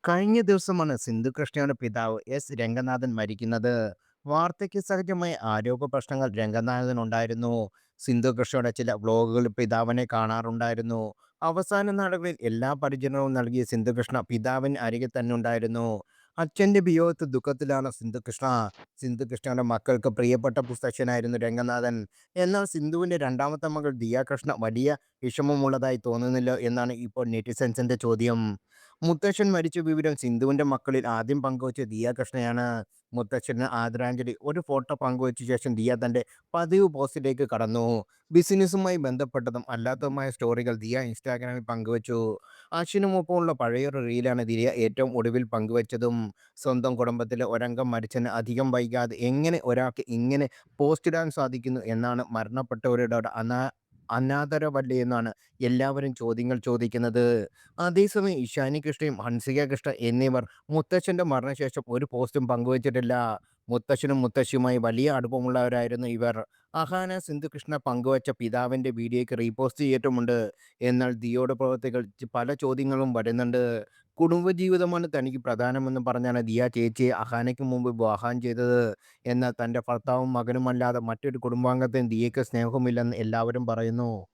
കഴിഞ്ഞ ദിവസമാണ് സിന്ധു കൃഷ്ണയുടെ പിതാവ് എസ് രംഗനാഥൻ മരിക്കുന്നത്. വാർദ്ധക്യ സഹജമായ ആരോഗ്യ പ്രശ്നങ്ങൾ രംഗനാഥനുണ്ടായിരുന്നു. സിന്ധു കൃഷ്ണയുടെ ചില വ്ലോഗുകളിൽ പിതാവിനെ കാണാറുണ്ടായിരുന്നു. അവസാന നാളുകളിൽ എല്ലാ പരിചരണവും നൽകിയ സിന്ധു കൃഷ്ണ പിതാവിന് അരികെ തന്നെ ഉണ്ടായിരുന്നു. അച്ഛന്റെ വിയോഗത്തിൽ ദുഃഖത്തിലാണ് സിന്ധു കൃഷ്ണ. സിന്ധു കൃഷ്ണയുടെ മക്കൾക്ക് പ്രിയപ്പെട്ട പുസ്തകനായിരുന്നു രംഗനാഥൻ. എന്നാൽ സിന്ധുവിന്റെ രണ്ടാമത്തെ മകൾ ദിയ കൃഷ്ണ വലിയ വിഷമമുള്ളതായി തോന്നുന്നില്ല എന്നാണ് ഇപ്പോൾ നെറ്റിസൻസിന്റെ ചോദ്യം. മുത്തശ്ശൻ മരിച്ച വിവരം സിന്ധുവിന്റെ മക്കളിൽ ആദ്യം പങ്കുവച്ച ദിയ കൃഷ്ണയാണ്. മുത്തച്ഛന് ആദരാഞ്ജലി ഒരു ഫോട്ടോ പങ്കുവച്ച ശേഷം ദിയ തന്റെ പതിവ് പോസ്റ്റിലേക്ക് കടന്നു. ബിസിനസ്സുമായി ബന്ധപ്പെട്ടതും അല്ലാത്തതുമായ സ്റ്റോറികൾ ദിയ ഇൻസ്റ്റാഗ്രാമിൽ പങ്കുവച്ചു. അശ്വിനുമൊപ്പമുള്ള പഴയൊരു റീലാണ് ദിയ ഏറ്റവും ഒടുവിൽ പങ്കുവച്ചതും. സ്വന്തം കുടുംബത്തിലെ ഒരംഗം മരിച്ചതിന് അധികം വൈകാതെ എങ്ങനെ ഒരാൾക്ക് ഇങ്ങനെ പോസ്റ്റിടാൻ സാധിക്കുന്നു എന്നാണ് മരണപ്പെട്ടവരോട് അനാദരവല്ലേ എന്നാണ് എല്ലാവരും ചോദ്യങ്ങൾ ചോദിക്കുന്നത്. അതേസമയം ഇഷാനി കൃഷ്ണയും ഹൻസിക കൃഷ്ണ എന്നിവർ മുത്തച്ഛന്റെ മരണശേഷം ഒരു പോസ്റ്റും പങ്കുവച്ചിട്ടില്ല. മുത്തച്ഛനും മുത്തശ്ശിയുമായി വലിയ അടുപ്പമുള്ളവരായിരുന്നു ഇവർ. അഹാന സിന്ധു കൃഷ്ണ പങ്കുവച്ച പിതാവിന്റെ വീഡിയോയ്ക്ക് റീപോസ്റ്റ് ചെയ്തിട്ടുമുണ്ട്. എന്നാൽ ദിയോയുടെ പ്രവർത്തികൾ പല ചോദ്യങ്ങളും വരുന്നുണ്ട്. കുടുംബജീവിതമാണ് തനിക്ക് പ്രധാനമെന്ന് പറഞ്ഞാണ് ദിയ ചേച്ചിയെ അഹാനയ്ക്ക് മുമ്പ് വിവാഹം ചെയ്തത്. എന്നാൽ തന്റെ ഭർത്താവും മകനുമല്ലാതെ മറ്റൊരു കുടുംബാംഗത്തെയും ദിയയ്ക്ക് സ്നേഹമില്ലെന്ന് എല്ലാവരും പറയുന്നു.